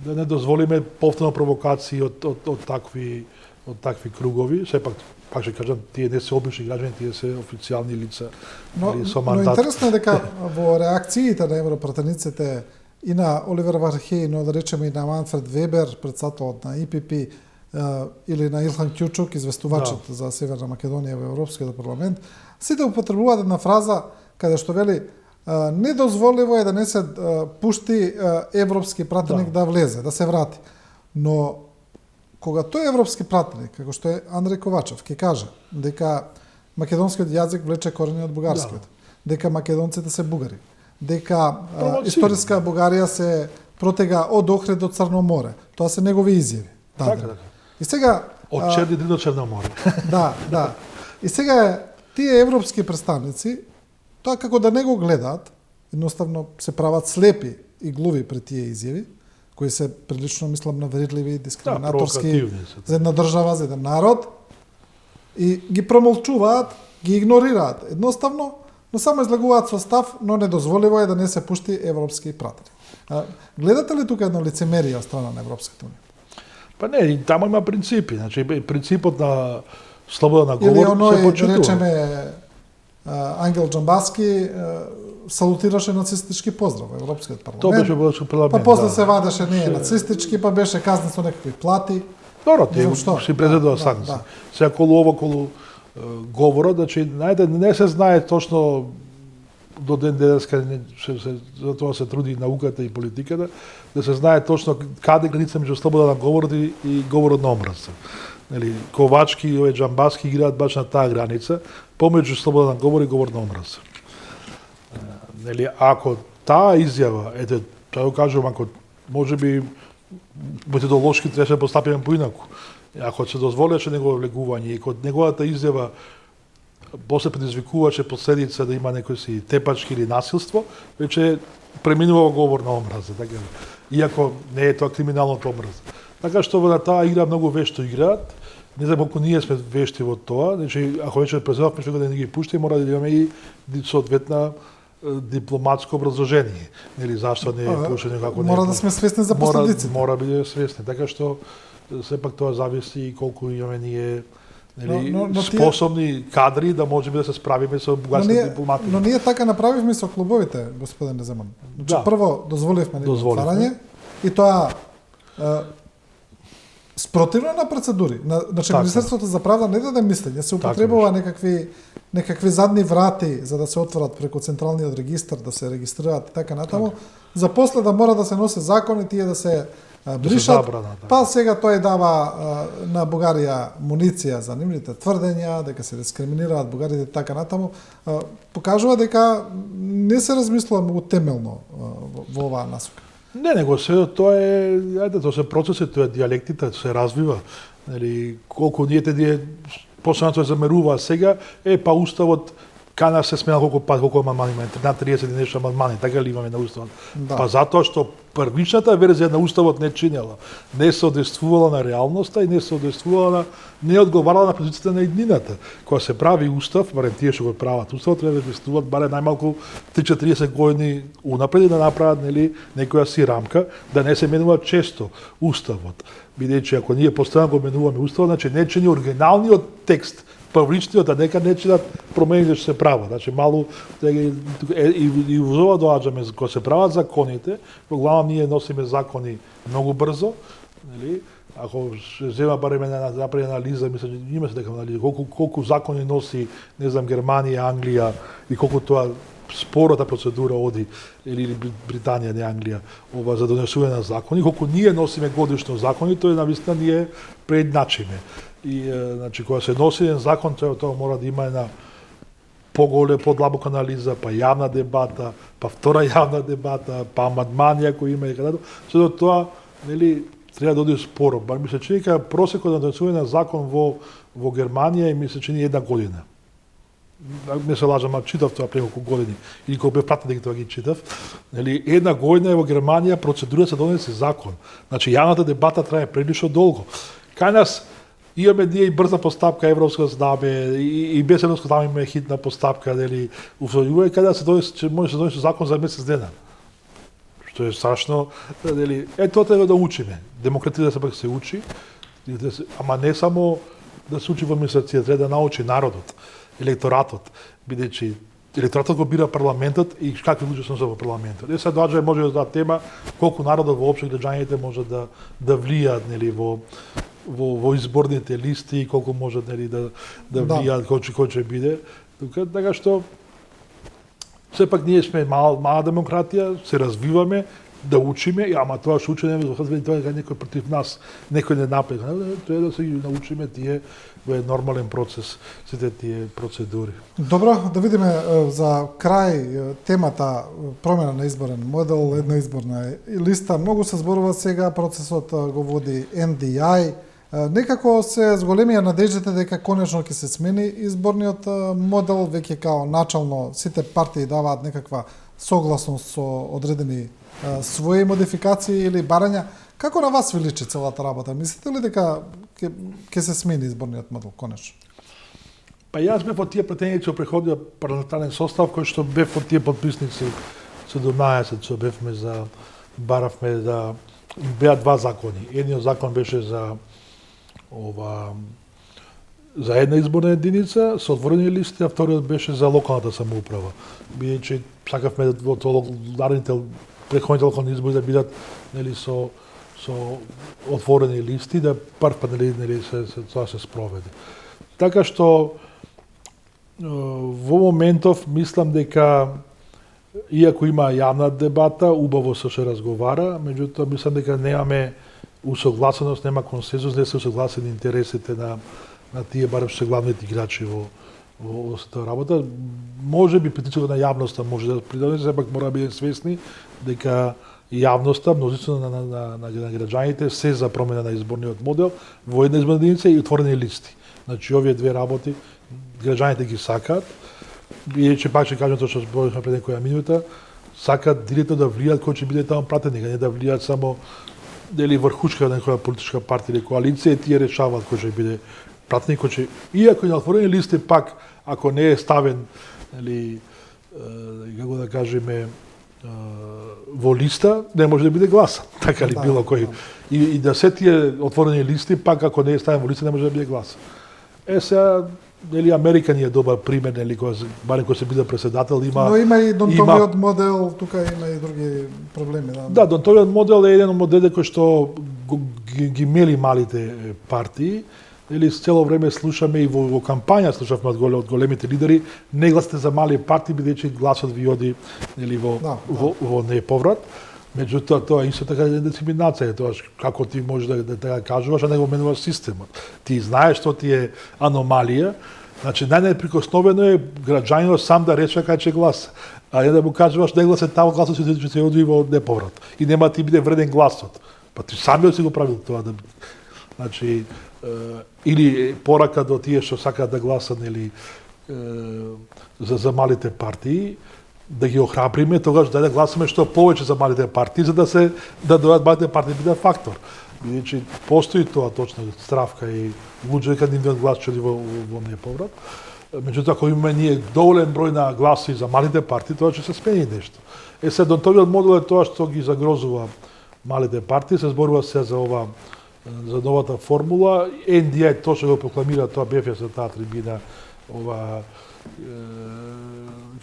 не дозволиме повторно провокации од такви кругови. Сепак пак ќе кажам, тие не се обични граѓани, тие се официјални лица со мандат. Но интересно е дека во реакциите на европратениците и на Оливер Вархеј, но да речеме и на Манфред Вебер, председателот на ИПП, или на Илхан Кјучук, известувачот за Северна Македонија во Европскиот парламент, сите употребуваат една фраза каде што вели недозволиво е да не се пушти европски пратеник да влезе, да се врати. Но кога тој европски пратеник, како што е Андреј Ковачев, ќе каже дека македонскиот јазик влече корени од бугарскиот, дека македонците се бугари, дека историска Бугарија се протега од Охрид до Црно море, тоа се негови изјави. Така. И сега од Черни до Черно море. Да. И сега тие европски представници тоа како да не го гледаат, едноставно се прават слепи и глуви пред тие изјави, кои се прилично мислам наверливи, дискриминаторски за една држава, за еден народ, и ги промолчуваат, ги игнорираат. Едноставно но само излагуваат со став, но недозволиво е да не се пушти европски пратери. Гледате ли тука едно лицемерие од страна на Европската унија? Па не, и тамо има принципи. Значи, принципот на слобода на Или говор се оној, почитува. речеме, Ангел Джамбаски салутираше нацистички поздрав во Европскиот парламент. Тоа беше во парламент. Па после да. се вадеше не е нацистички, па беше казнен со некакви плати. Добро, тие Зашто? си презедува Да, санкции. да. Сега околу говорот, значи, најде не се знае точно до ден денеска, за тоа се труди и науката и политиката, да се знае точно каде граница меѓу слобода на говорот и говорот на омраза. Нели, Ковачки и овој Джамбаски играат баш на таа граница, помеѓу слобода на говор и говор на омраза. Нели, ако таа изјава, ете, тоа го кажувам, ако можеби методолошки треба да се постапиме поинаку. Ако се дозволеше негово влегување и кod неговата изјава после предизвикуваше последица да има некои си тепачки или насилство, веќе преминува во говор на омраза, така. Иако не е тоа криминалното омраза. Така што на таа игра многу вешто играат. Не знам колку ние сме вешти во тоа, значи ако веќе презовме што да не ги пушти, мора да имаме и соодветна дипломатско образложение. Нели зашто не е пушено како Мора да сме свесни за последиците. Мора да биде свесни, така што сепак тоа зависи и колку имаме ние нели, но способни кадри да можеме да се справиме со бугарската дипломатија. Но ние така направивме со клубовите, господин Земан. Значи, Да. прво дозволивме Дозволивме. отварање и тоа спротивно на процедури. Значи, Така. Министерството за правда не даде мислење, се употребува некакви задни врати за да се отворат преку централниот регистар, да се регистрираат и така натаму, за после да мора да се носи закон и тие да се бришат. забрана, да. Па сега тој дава на Бугарија муниција за нивните тврдења, дека се дискриминираат бугарите и така натаму, покажува дека не се размислува многу темелно во оваа насока. Не, него се тоа е, тоа се процеси, тоа е дијалектите, се развива. Нели, колку ние последно тоа замерува сега, па уставот кај нас се смена колку амандмани има, на 30 и нешто амандмани, така ли имаме на уставот? Да. Па затоа што првичната верзија на уставот не чинела, не се одействувала на реалноста и не се одействувала не одговарала на позицијата на еднината. Кога се прави устав, барем тие што го прават, уставот треба да действуваат барем најмалку 30-40 години унапред да направат нели некоја си рамка, да не се менува често уставот. Бидејќи ако ние постојано го менуваме уставот, значи не чини оригиналниот текст, првичниот, а дека не чинат промени што се прават. Значи малку и во ова доаѓаме кога се прават законите, во главно ние носиме закони многу брзо, нели? Ако се зема барем да направи анализа, мислам че има се дека анализа колку закони носи, не знам, Германија, Англија и колку тоа спората процедура оди или Британија, не Англија, за донесување на закони, колку ние носиме годишно закони, тоа навистина ние преедначиме. И значи кога се носи еден закон, тоа мора да има една подлабока анализа, па јавна дебата, па втора јавна дебата, па амандмани ако има и каде. Се тоа нели треба да оди споро. Бар ми се чини дека просекот на донесување на закон во Германија и ми се чини 1 година. Не се лажам, а читав тоа пред колку години. Или кога бев пратен дека тоа ги читав. Нели 1 година е во Германија процедура се донесе закон. Значи јавната дебата трае прилично долго. Кај нас имаме ние и брза постапка европска знаме и без европска знаме имаме хитна постапка, нели, усвојување каде се донесе, че може да се донесе закон за месец дена. Што е страшно, нели, тоа треба да учиме. Демократија се пак се учи, ама не само да се учи во администрација, треба да научи народот, електоратот, бидејќи електоратот го бира парламентот и какви луѓе се во парламентот. Се доаѓа може да тема колку народот воопшто граѓаните може да влијаат нели во изборните листи и колку може нели да влијаат кој ќе биде. Така што сепак ние сме мала демократија, се развиваме, да учиме, ама тоа што учење тоа е некој против нас, некој не напред. Треба да се научиме тие во нормален процес, сите тие процедури. Добро, да видиме за крај темата промена на изборен модел, една изборна листа. Многу се зборува сега, процесот го води NDI. Некако се зголемија надеждите дека конечно ќе се смени изборниот модел, веќе као начално сите партии даваат некаква согласност со одредени своји модификации или барања. Како на вас ви личи целата работа? Мислите ли дека ќе се смени изборниот модел конечно? Па јас бев од тие претеници од преходниот парламентарен состав кој што бев од тие подписници 17 што бевме баравме да беа два закони. Едниот закон беше за една изборна единица со отворени листи, а вториот беше за локалната самоуправа. Бидејќи сакавме во наредните преходните локални избори да бидат со отворени листи, да прв пат тоа се спроведе. Така што во моментов мислам дека иако има јавна дебата, убаво се разговара, меѓутоа мислам дека немаме усогласеност, нема консензус, не се усогласени интересите на тие барем што се главните играчи во таа работа. Може би притичокот на јавноста може да придонесе, сепак мора да бидеме свесни дека јавноста, мнозинството на граѓаните се за промена на изборниот модел во една изборна единица и отворени листи. Значи овие две работи граѓаните ги сакаат, бидејќи пак ќе кажам тоа што зборевме пред некоја минута, сакаат директно да влијаат кој ќе биде таму пратеник, а не да влијаат само врхучка на некоја политичка партија или коалиција и тие решаваат кој ќе биде пратеник, кој ќе иако и на отворени листи пак ако не е ставен како да кажеме во листа, не може да биде гласан, така ли било кој. И да се тие отворени листи, пак ако не е ставен во листа, не може да биде гласан. Сега, Америка ни е добар пример, барем кој се биде председател, има... Но има и Донтовиот модел, тука има и други проблеми. Да, Донтовиот модел е еден од моделите кој што ги мели малите партии. Цело време слушаме и во кампања слушавме од големите лидери, не гласате за мали партии, бидејќи гласот ви оди во неповрат. Меѓутоа, тоа исто така е дискриминација, тоа како ти можеш да кажуваш, а не го менуваш системот. Ти знаеш што ти е аномалија, значи најнеприкосновено е граѓанинот сам да рече кај ќе гласа, а не да му кажуваш не гласа таму, гласот ќе се оди во неповрат. И нема ти биде вреден гласот. Па ти самиот си го правил тоа да... Значи, или порака до тие што сакаат да гласат за малите партии, да ги охрабриме, тогаш да гласаме што повеќе за малите партии, за да дојдат малите партии биде фактор. Бидејќи постои тоа точно стравка и луѓе кога нивниот глас ќе оди во неповрат. Меѓутоа, ако имаме ние доволен број на гласи за малите партии, тоа ќе се смени нешто. Се Донтовиот модел е тоа што ги загрозува малите партии, се зборува се за новата формула. NDI точно го прокламира тоа, бев за таа трибина,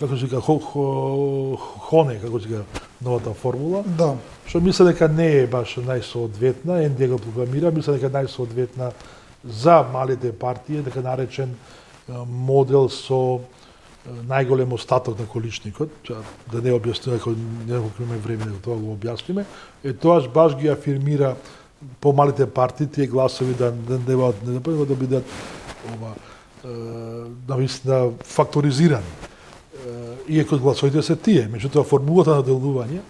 како се вика, Хоне, како се вика, новата формула. Да. Што мисля дека не е баш најсоодветна, NDI го прокламира, мисля дека најсоодветна за малите партии, дека наречен модел со најголем остаток на количникот, да не објаснуваме, ако не имаме време да тоа го објасниме, тоаш баш ги афирмира по малите партии тие гласови да бидат навистина факторизирани. Иако гласовите се тие, меѓутоа формулата на делување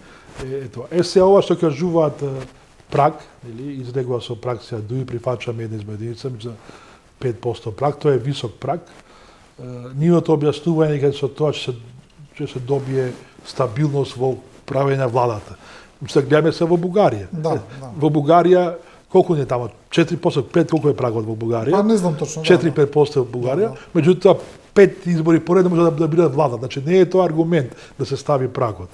е тоа. Сега ова што кажуваат праг, излегува со праг, сега дуи прифачаме една единица, 5% праг, тоа е висок праг. Нивното објаснување дека со тоа ќе се добие стабилност во правење на владата. Гледаме се во Бугарија. Да. Во Бугарија, колку не таму? 4%, 5% колку е прагот во Бугарија? Па не знам точно. 4-5% во Бугарија. Меѓутоа 5 избори поредно може да бидат влада. Значи не е тоа аргумент да се стави прагот.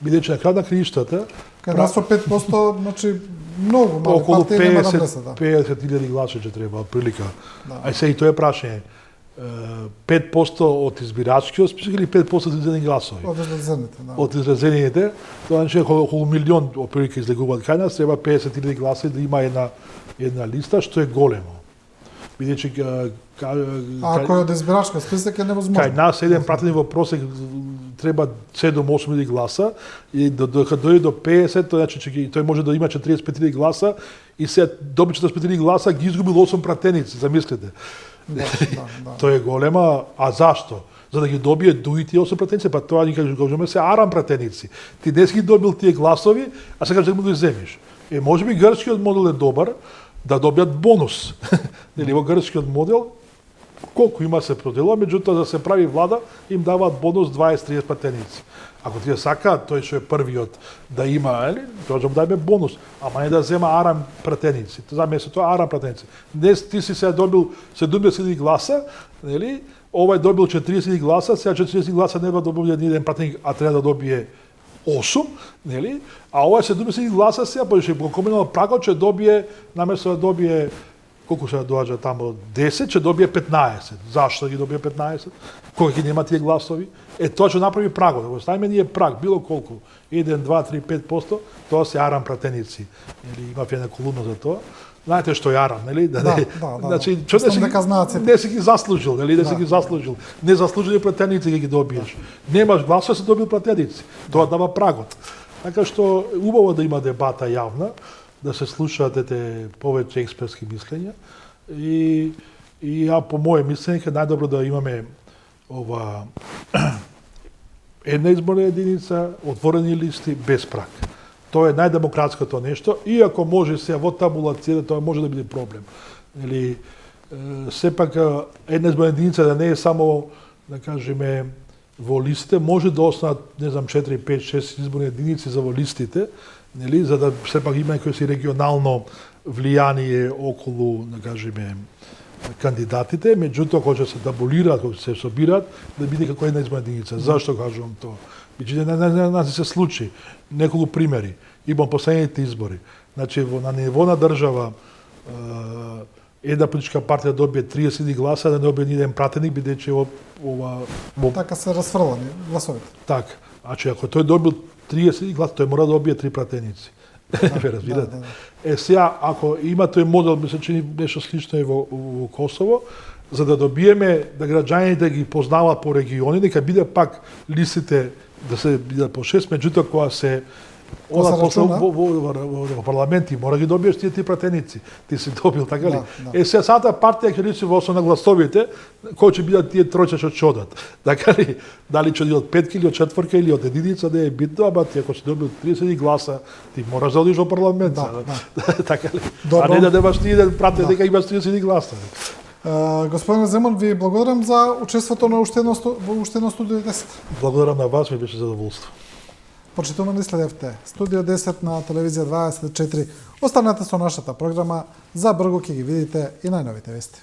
Бидејќи на крај на краиштата кај нас со 5%, значи многу мали околу партии нема да влезе, да. 50.000 гласа ќе треба прилика. Ај се и тоа е прашање. 5% од избирачкиот список или 5% од изразени гласови? Од изразените, да. Од изразените, тоа значи околу милион отприлика излегуваат кај нас, треба 50.000 гласа да има една листа, што е големо. Бидејќи ако е од избирачка список е невозможно. Кај нас еден пратеник во просек треба 7-8 гласа и додека дојде до 50, тоа значи тој може да има 45 гласа и се доби 45 гласа ги изгубил 8 пратеници, замислете. Да. Тоа е голема, а зашто? За да ги добие дуите 8 пратеници, па тоа ни кажеме се арам пратеници. Ти не си ги добил тие гласови, а сега ќе да ги земиш. Можеби грчкиот модел е добар да добијат бонус. Во грчкиот модел колку има се проделува, меѓутоа да се прави влада, им даваат бонус 20-30 пратеници. Ако тие сакаат, тој што е првиот да има, тоа ќе му дајме бонус, ама не да зема арам пратеници. Замеси тоа арам пратеници. Днес ти си се добил 70 гласа, нели? Овај добил 40 гласа, сега 40 гласа не добил ни еден пратеник, а треба да добие 8, нели? А овај 70 гласа сега, па ќе го комбинал прагот, ќе добие, наместо да добие колку ќе доаѓа таму 10, ќе добие 15. Зашто ги добие 15? Кога ќе нема тие гласови? Тоа ќе направи прагот. Да го ставиме ние праг, било колку, 1, 2, 3, 5%, тоа се арам пратеници. Или имав една колумна за тоа. Знаете што е арам, нели? Значи, не си ги заслужил, нели? Не си ги заслужил. Незаслужени пратеници ги добиеш. Немаш гласови, се добил пратеници. Тоа дава прагот. Така што убаво да има дебата јавна, да се слушаат повеќе експертски мислења и ја по моје мислење е најдобро да имаме една изборна единица, отворени листи без праг. Тоа е најдемократското нешто, иако може се во табулација, тоа може да биде проблем. Или сепак една изборна единица да не е само, да кажеме, во листите, може да останат, не знам, 4, 5, 6 изборни единици за во листите, нели, за да сепак има некој си регионално влијание околу, да кажеме, кандидатите, меѓутоа кога ќе се табулираат, кога се собираат, да биде како една изборна единица. Зашто кажувам тоа? Меѓутоа на се случи неколку примери. Имам последните избори. Значи на ниво на држава една политичка партија добие 30 гласа, да не добие ни еден пратеник, бидејќи така се расфрлани гласовите. Така. Значи ако тој добил 30 гласа, тој мора да добие 3 пратеници. Ме разбирате? Сега, ако има тој модел, ми се чини нешто слично и во Косово, за да добиеме, да граѓаните ги познаваат по региони, нека биде пак листите да се бидат по 6, меѓутоа кога се во парламенти мора ги добиеш тие пратеници. Ти си добил, така ли? Сега самата партија ќе рече во на гласовите, кои ќе бидат тие тројца што ќе одат. Така ли? Дали ќе од 5 или од 4 или од единица, не е битно, ама ти ако си добил 30 гласа, ти мораш да одиш во парламент. Така ли? А не да немаш ни еден пратеник, дека имаш 30 гласа. Господин Земун, ви благодарам за учеството на уште едно студио 10. Благодарам на вас, ми беше задоволство. Почитувани следевте Студио 10 на телевизија 24. Останете со нашата програма, за бргу ќе ги видите и најновите вести.